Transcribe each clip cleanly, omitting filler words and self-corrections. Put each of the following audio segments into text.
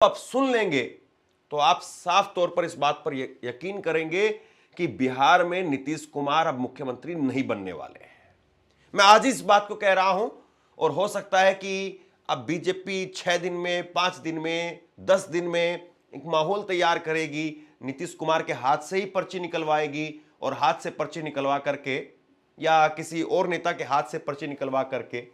आप सुन लेंगे तो आप साफ तौर पर इस बात पर यकीन करेंगे कि बिहार में नीतीश कुमार अब मुख्यमंत्री नहीं बनने वाले हैं। मैं आज इस बात को कह रहा हूं और हो सकता है कि अब बीजेपी 6 दिन में, 5 दिन में, 10 दिन में एक माहौल तैयार करेगी, नीतीश कुमार के हाथ से ही पर्ची निकलवाएगी और हाथ से पर्ची निकलवा करके या किसी और नेता के हाथ से पर्ची निकलवा करके,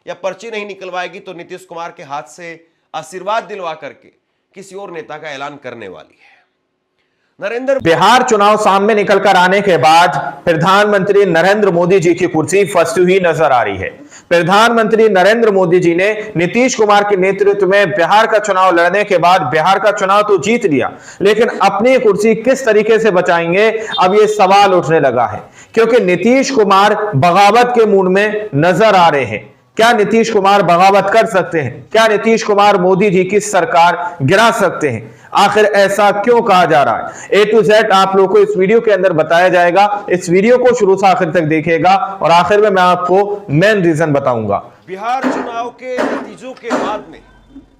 या पर्ची नहीं निकलवाएगी तो नीतीश कुमार के हाथ से आशीर्वाद दिलवा करके किसी और नेता का ऐलान करने वाली है। बिहार चुनाव सामने निकलकर आने के बाद प्रधानमंत्री नरेंद्र मोदी जी की कुर्सी फंसी हुई नजर आ रही है। प्रधानमंत्री नरेंद्र मोदी जी ने नीतीश कुमार के नेतृत्व में बिहार का चुनाव लड़ने के बाद बिहार का चुनाव तो जीत लिया, लेकिन अपनी कुर्सी किस तरीके से बचाएंगे, अब ये सवाल उठने लगा है, क्योंकि नीतीश कुमार बगावत के मूड में नजर आ रहे हैं। क्या नीतीश कुमार बगावत कर सकते हैं? क्या नीतीश कुमार मोदी जी की सरकार गिरा सकते हैं? आखिर ऐसा क्यों कहा जा रहा है? A to Z आप लोगों को इस वीडियो के अंदर बताया जाएगा। इस वीडियो को शुरू से आखिर तक देखिएगा और आखिर में मैं आपको मेन रीजन बताऊंगा। बिहार चुनाव के नतीजों के बाद में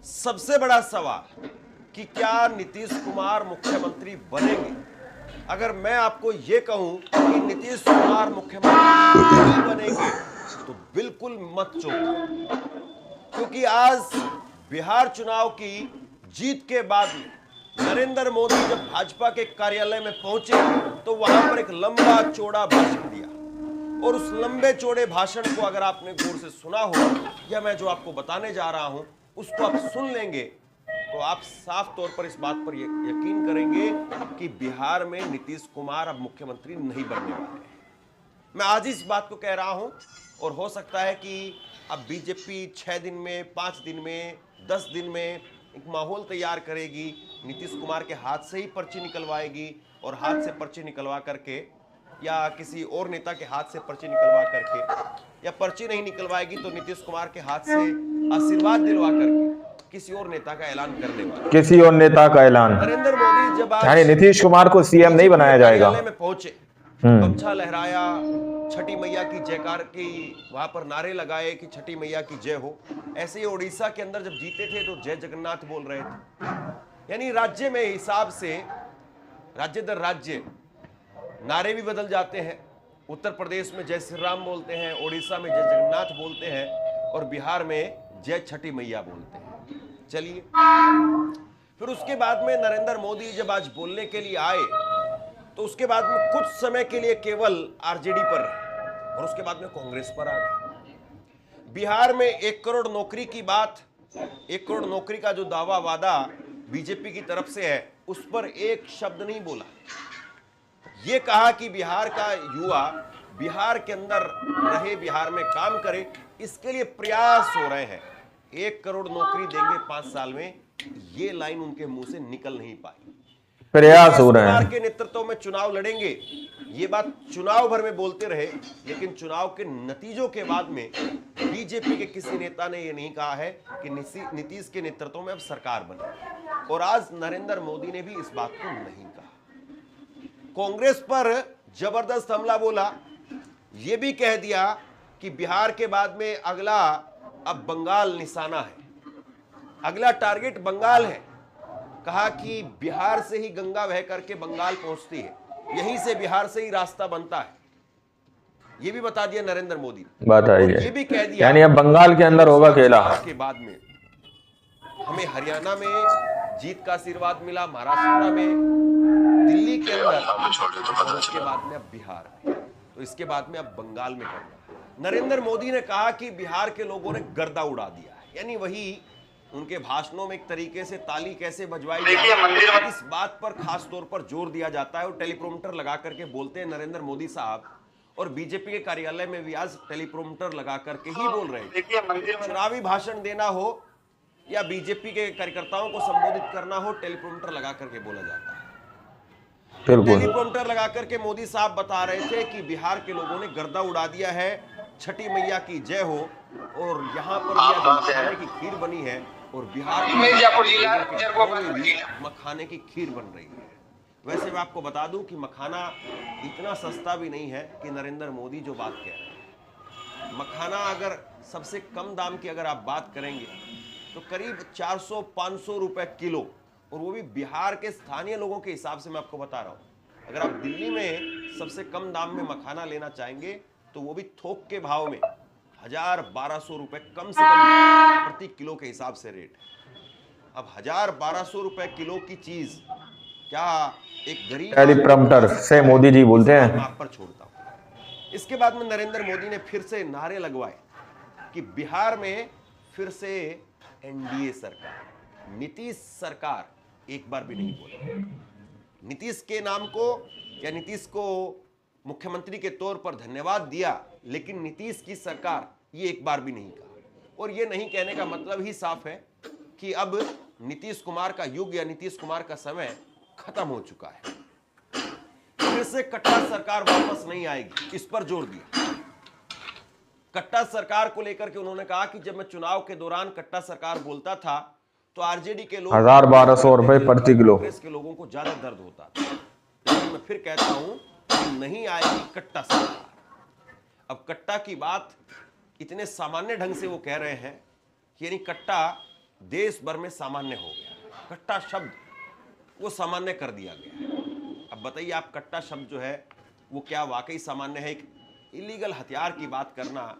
सबसे बड़ा सवाल कि क्या नीतीश कुमार मुख्यमंत्री बनेंगे। अगर मैं आपको यह कहूं कि नीतीश कुमार मुख्यमंत्री नहीं बनेंगे तो बिल्कुल मत चौंको, क्योंकि आज बिहार चुनाव की जीत के बाद में नरेंद्र मोदी जब भाजपा के कार्यालय में पहुंचे तो वहां पर एक लंबा चौड़ा भाषण दिया, और उस लंबे चौड़े भाषण को अगर आपने गौर से सुना हो या मैं जो आपको बताने जा रहा हूं उसको आप सुन लेंगे तो आप साफ तौर पर इस बात पर यकीन करेंगे कि बिहार में नीतीश कुमार अब मुख्यमंत्री नहीं बनने वाले हैं। मैं आज इस बात को कह रहा हूं और हो सकता है कि अब बीजेपी 6 दिन में, 5 दिन में, 10 दिन में एक माहौल तैयार करेगी, नीतीश कुमार के हाथ से ही पर्ची निकलवाएगी और हाथ से पर्ची निकलवा करके या किसी और नेता के हाथ से पर्ची निकलवा करके, या पर्ची नहीं निकलवाएगी तो नीतीश कुमार के हाथ से आशीर्वाद दिलवा करके किसी और नेता का ऐलान करने वाला। किसी और नेता का ऐलान? नरेंद्र मोदी जब यानी नीतीश कुमार को सीएम नहीं बनाया जाएगा। में पहुंचे, गमछा लहराया, छठी मैया की जयकार की वहां पर नारे लगाए कि छठी मैया की जय हो। ऐसे ही उड़ीसा के अंदर जब जीते थे तो जय जगन्नाथ बोल रहे थे। यानी राज्य में हिसाब से राज्य दर राज्य नारे भी बदल जाते हैं। उत्तर प्रदेश में जय श्री राम बोलते हैं, उड़ीसा में जय जगन्नाथ बोलते हैं और बिहार में जय छठी मैया बोलते हैं। चलिए, फिर उसके बाद में नरेंद्र मोदी जब आज बोलने के लिए आए तो उसके बाद में कुछ समय के लिए केवल आरजेडी पर रहे और उसके बाद में कांग्रेस पर आ गए। बिहार में 1 करोड़ नौकरी की बात, 1 करोड़ नौकरी का जो दावा वादा बीजेपी की तरफ से है उस पर एक शब्द नहीं बोला। यह कहा कि बिहार का युवा बिहार के अंदर रहे, बिहार में काम करे, इसके लिए प्रयास हो रहे हैं। 1 करोड़ नौकरी देंगे 5 साल में, ये लाइन उनके मुंह से निकल नहीं पाई। प्रयास हो रहे हैं। के नेतृत्व में चुनाव लड़ेंगे, ये बात चुनाव भर में बोलते रहे, लेकिन चुनाव के नतीजों के बाद में बीजेपी के किसी नेता ने यह नहीं कहा है कि नीतीश के नेतृत्व में अब सरकार बने, और आज नरेंद्र मोदी ने भी इस बात को नहीं कहा। कांग्रेस पर जबरदस्त हमला बोला, यह भी कह दिया कि बिहार के बाद में अगला अब बंगाल निशाना है, अगला टारगेट बंगाल है। कहा कि बिहार से ही गंगा बह करके बंगाल पहुंचती है, यहीं से बिहार से ही रास्ता बनता है, ये भी बता दिया नरेंद्र मोदी। ये भी कह दिया यानी अब बंगाल के अंदर होगा खेला। के बाद में हमें हरियाणा में जीत का आशीर्वाद मिला, महाराष्ट्र में, दिल्ली के अंदर, उसके बाद में अब बिहार में, तो इसके बाद में अब बंगाल में करना। नरेंद्र मोदी ने कहा कि बिहार के लोगों ने गर्दा उड़ा दिया है, यानी वही उनके भाषणों में एक तरीके से ताली कैसे बजवाई जाए इस बात पर खास तौर पर जोर दिया जाता है, और टेलीप्रोम्प्टर लगा करके बोलते हैं नरेंद्र मोदी साहब, और बीजेपी के कार्यालय में भी आज टेलीप्रोम्प्टर लगा करके ही बोल रहे हैं। चुनावी भाषण देना हो या बीजेपी के कार्यकर्ताओं को संबोधित करना हो, टेलीप्रोम्प्टर लगा करके बोला जाता है। टेलीप्रोम्प्टर लगा करके मोदी साहब बता रहे थे कि बिहार के लोगों ने गर्दा उड़ा दिया है, छठी मैया की जय हो, और यहाँ पर मखाने की खीर बनी है और बिहार मखाने की खीर बन रही है। वैसे मैं आपको बता दूं कि मखाना इतना सस्ता भी नहीं है कि नरेंद्र मोदी जो बात कह रहे हैं। मखाना अगर सबसे कम दाम की अगर आप बात करेंगे तो करीब 400-500 रुपए किलो, और वो भी बिहार के स्थानीय लोगों के हिसाब से मैं आपको बता रहा हूं। अगर आप दिल्ली में सबसे कम दाम में मखाना लेना चाहेंगे तो वो भी थोक के भाव में 1000-1200 रुपए कम से कम प्रति किलो के हिसाब से रेट है। अब 1000-1200 रुपए किलो की चीज क्या एक गरीब टेलीप्रॉम्प्टर से मोदी जी बोलते हैं। आप पर छोड़ता हूं। इसके बाद में नरेंद्र मोदी ने फिर से नारे लगवाए कि बिहार में फिर से एनडीए सरकार, नीतीश सरकार एक बार भी नहीं बोला। नीतीश के नाम को या नीतीश को मुख्यमंत्री के तौर पर धन्यवाद दिया, लेकिन नीतीश की सरकार ये एक बार भी नहीं कहा। और ये नहीं कहने का मतलब ही साफ है कि अब नीतीश कुमार का युग या नीतीश कुमार का समय खत्म हो चुका है। फिर से कट्टा सरकार वापस नहीं आएगी, इस पर जोर दिया। कट्टा सरकार को लेकर के उन्होंने कहा कि जब मैं चुनाव के दौरान कट्टा सरकार बोलता था तो आरजेडी के लोग 1000-1200 रुपए प्रति किलो, कांग्रेस के लोगों को ज्यादा दर्द होता था। लेकिन मैं फिर कहता हूं कि नहीं आएगी कट्टा सरकार। अब कट्टा की बात इतने सामान्य ढंग से वो कह रहे हैं कि यानी कट्टा देश भर में सामान्य हो गया। कट्टा शब्द वो सामान्य कर दिया गया है। अब बताइए आप, कट्टा शब्द जो है वो क्या वाकई सामान्य है? एक इलीगल हथियार की बात करना,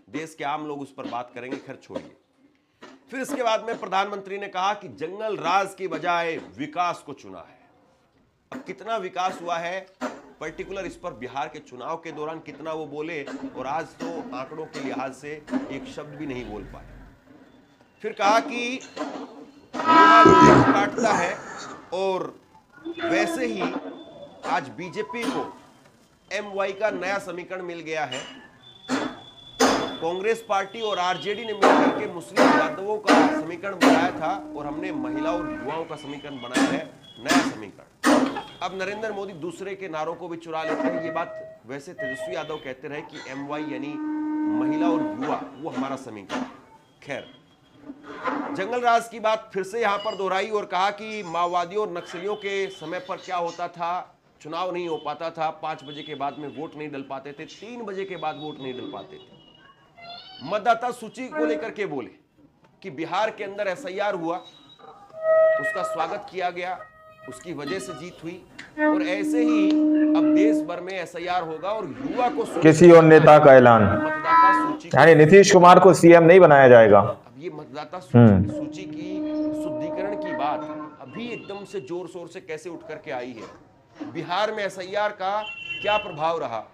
देश के आम लोग उस पर बात करेंगे, खैर छोड़िए। फिर इसके बाद में प्रधानमंत्री ने कहा कि जंगल राज की बजाय विकास को चुना है। अब कितना विकास हुआ है पर्टिकुलर, इस पर बिहार के चुनाव के दौरान कितना वो बोले, और आज तो आंकड़ों के लिहाज से एक शब्द भी नहीं बोल पाए। फिर कहा कि लोहा लोहे को काटता है, और वैसे ही आज बीजेपी को MY का नया समीकरण मिल गया है। कांग्रेस पार्टी और आरजेडी ने मिलकर के मुस्लिम यादवों का समीकरण बनाया था, और हमने महिला और युवाओं का समीकरण बनाया है, नया समीकरण। अब नरेंद्र मोदी दूसरे के नारों को भी चुरा लेते हैं। ये बात वैसे तेजस्वी यादव कहते रहे कि MY यानी महिला और युवा वो हमारा समीकरण। खैर, जंगल राज की बात फिर से यहां पर दोहराई और कहा कि माओवादियों और नक्सलियों के समय पर क्या होता था, चुनाव नहीं हो पाता था, 5 बजे के बाद में वोट नहीं डल पाते थे, 3 बजे के बाद वोट नहीं डल पाते थे। मतदाता सूची को लेकर के बोले कि बिहार के अंदर SIR हुआ, उसका स्वागत किया गया, उसकी वजह से जीत हुई, और ऐसे ही अब देश भर में SIR होगा और युवा को किसी और नेता का ऐलान, मतदाता सूची, यानी नीतीश कुमार को CM नहीं बनाया जाएगा। अब ये मतदाता सूची की शुद्धिकरण की बात अभी एकदम से जोर शोर से कैसे उठ करके आई है। बिहार में SIR का क्या प्रभाव रहा,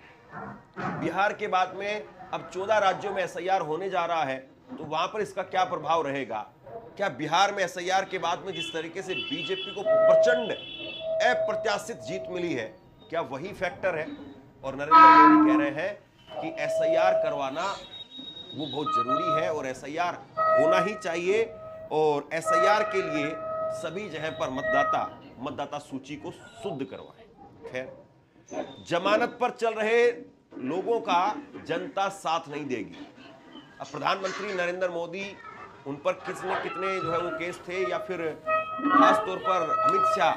बिहार के बाद में अब 14 राज्यों में SIR होने जा रहा है, तो वहां पर इसका क्या प्रभाव रहेगा? क्या बिहार में SIR के बाद में जिस तरीके से बीजेपी को प्रचंड अप्रत्याशित जीत मिली है, क्या वही फैक्टर है? और नरेंद्र मोदी कह रहे हैं कि SIR करवाना वो बहुत जरूरी है, और SIR होना ही चाहिए, और SIR के लिए सभी जगह पर मतदाता सूची को शुद्ध करवाएं। खैर, जमानत पर चल रहे लोगों का जनता साथ नहीं देगी। अब प्रधानमंत्री नरेंद्र मोदी, उन पर कितने जो है वो केस थे, या फिर खास तौर पर अमित शाह,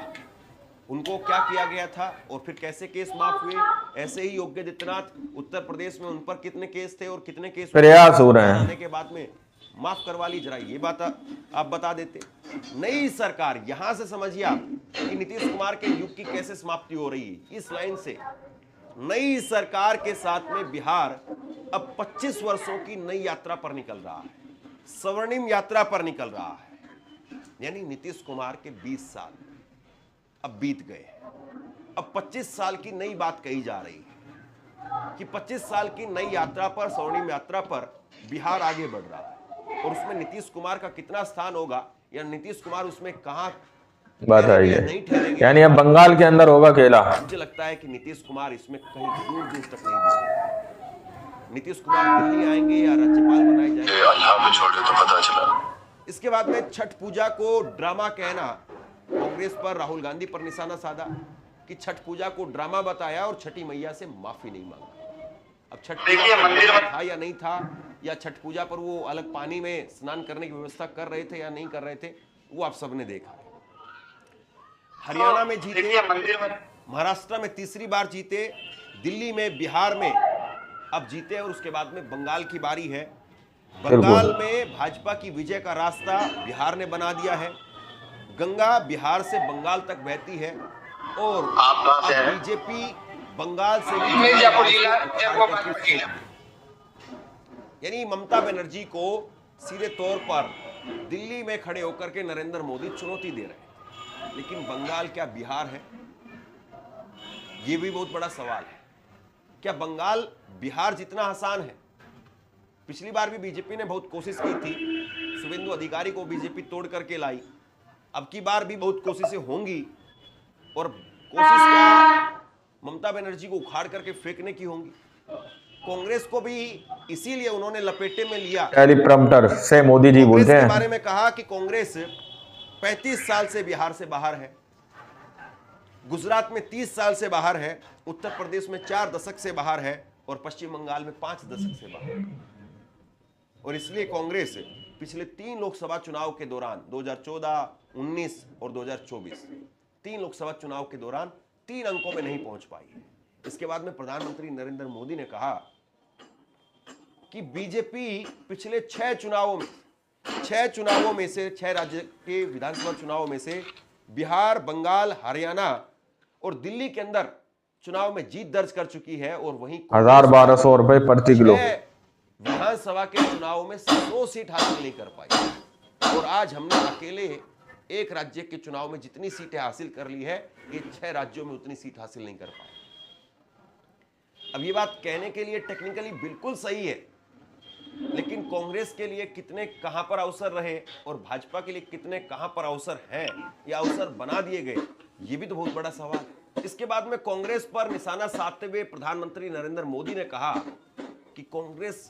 उनको क्या किया गया था और फिर कैसे केस माफ हुए? ऐसे ही योगी आदित्यनाथ उत्तर प्रदेश में, उन पर कितने केस थे और कितने केस प्रयास हो रहे हैं के बाद में माफ करवा ली। जरा ये बात आप बता देते। नई सरकार, यहां से समझिए आप कि नीतीश कुमार के युग की कैसे समाप्ति हो रही है। इस लाइन से नई सरकार के साथ में बिहार अब 25 वर्षों की नई यात्रा पर निकल रहा है, स्वर्णिम यात्रा पर निकल रहा है। यानी नीतीश कुमार के 20 साल अब बीत गए। अब 25 साल की नई बात कही जा रही है कि 25 साल की नई यात्रा पर, स्वर्णिम यात्रा पर बिहार आगे बढ़ रहा है, और उसमें नीतीश कुमार का कितना स्थान होगा, या नीतीश कुमार उसमें कहां बात आई है, यानी अब बंगाल के अंदर होगा खेला। मुझे लगता है कि नीतीश कुमार इसमें कहीं दूर दूर तक नहीं दिखेंगे। नीतीश कुमार दिल्ली आएंगे या राज्यपाल बनाए जाएंगे, अल्लाह पे छोड़ दे तो पता चला। इसके बाद में छठ पूजा को ड्रामा कहना, कांग्रेस पर राहुल गांधी पर निशाना साधा कि छठ पूजा को ड्रामा बताया और छठी मैया से माफी नहीं मांगा। अब छठ पूजा था या नहीं था, या छठ पूजा पर वो अलग पानी में स्नान करने की व्यवस्था कर रहे थे या नहीं कर रहे थे, वो आप सबने देखा। हरियाणा में जीते, महाराष्ट्र में तीसरी बार जीते, दिल्ली में, बिहार में अब जीते, और उसके बाद में बंगाल की बारी है। बंगाल में भाजपा की विजय का रास्ता बिहार ने बना दिया है। गंगा बिहार से बंगाल तक बहती है और आप कहां से हैं? बीजेपी बंगाल से भी मिर्जापुर जिला, जयपुर जिला। यानी ममता बनर्जी को सीधे तौर पर दिल्ली में खड़े होकर के नरेंद्र मोदी चुनौती दे रहे हैं। लेकिन बंगाल क्या बिहार है? यह भी बहुत बड़ा सवाल है। क्या बंगाल बिहार जितना आसान है? पिछली बार भी बीजेपी ने बहुत कोशिश की थी, शुभेंदु अधिकारी को बीजेपी तोड़ करके लाई। अब की बार भी बहुत कोशिशें होंगी और कोशिश क्या ममता बनर्जी को उखाड़ करके फेंकने की होंगी। कांग्रेस को भी इसीलिए उन्होंने लपेटे में लिया। टेलीप्रॉम्प्टर से मोदी जी बोलते हैं। के बारे में कहा कि कांग्रेस 35 साल से बिहार से बाहर है, गुजरात में 30 साल से बाहर है, उत्तर प्रदेश में 4 दशक से बाहर है और पश्चिम बंगाल में 5 दशक से बाहर है। और इसलिए कांग्रेस पिछले 3 लोकसभा चुनाव के दौरान 2014, 19 और 2024 3 लोकसभा चुनाव के दौरान 3 अंकों में नहीं पहुंच पाई है। इसके बाद में प्रधानमंत्री नरेंद्र मोदी ने कहा कि बीजेपी पिछले 6 चुनावों में से 6 राज्य के विधानसभा चुनावों में से बिहार, बंगाल, हरियाणा और दिल्ली के अंदर चुनाव में जीत दर्ज कर चुकी है और वहीं 1200 रुपए प्रति किलो विधानसभा के चुनाव में 100 सीट हासिल नहीं कर पाई। और आज हमने अकेले एक राज्य के चुनाव में जितनी सीटें हासिल कर ली है, ये 6 राज्यों में उतनी सीट हासिल नहीं कर पाए। अब ये बात कहने के लिए टेक्निकली बिल्कुल सही है, लेकिन कांग्रेस के लिए कितने कहां पर अवसर रहे और भाजपा के लिए कितने कहां पर अवसर हैं या अवसर बना दिए गए, ये भी तो बहुत बड़ा सवाल है। इसके बाद में कांग्रेस पर निशाना साधते हुए प्रधानमंत्री नरेंद्र मोदी ने कहा कि कांग्रेस।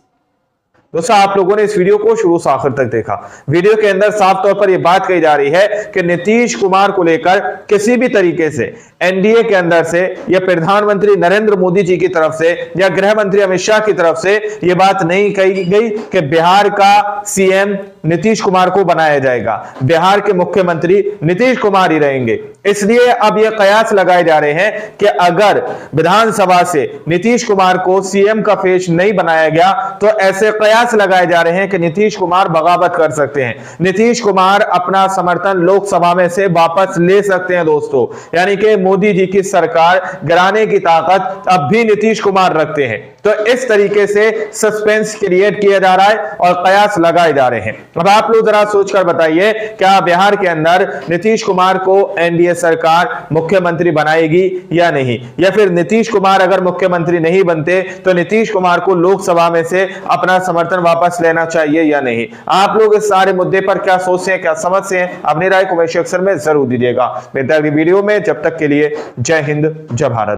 दोस्तों, आप लोगों ने इस वीडियो को शुरू से आखिर तक देखा। वीडियो के अंदर साफ तौर पर यह बात कही जा रही है कि नीतीश कुमार को लेकर किसी भी तरीके से एनडीए के अंदर से या प्रधानमंत्री नरेंद्र मोदी जी की तरफ से या गृह मंत्री अमित शाह की तरफ से यह बात नहीं कही गई कि बिहार का सीएम नीतीश कुमार को बनाया जाएगा। बिहार के मुख्यमंत्री नीतीश कुमार ही रहेंगे। इसलिए अब यह कयास लगाए जा रहे हैं कि अगर विधानसभा से नीतीश कुमार को सीएम का फेस नहीं बनाया गया तो ऐसे कयास लगाए जा रहे हैं कि नीतीश कुमार बगावत कर सकते हैं। नीतीश कुमार अपना समर्थन लोकसभा में से वापस ले सकते हैं। दोस्तों, यानी कि मोदी जी की सरकार गिराने की ताकत अब भी नीतीश कुमार रखते हैं। तो इस तरीके से सस्पेंस क्रिएट किया जा रहा है और कयास लगाए जा रहे हैं। अब आप लोग जरा सोचकर बताइए, क्या बिहार के अंदर नीतीश कुमार को एनडीए सरकार मुख्यमंत्री बनाएगी या नहीं, या फिर नीतीश कुमार अगर मुख्यमंत्री नहीं बनते तो नीतीश कुमार को लोकसभा में से अपना समर्थन वापस लेना चाहिए या नहीं? आप लोग इस सारे मुद्दे पर क्या सोचते हैं, क्या समझते हैं? अपनी राय कमेंट सेक्शन में जरूर दीजिएगा। बेहतर वीडियो में जब तक के लिए जय हिंद, जय भारत।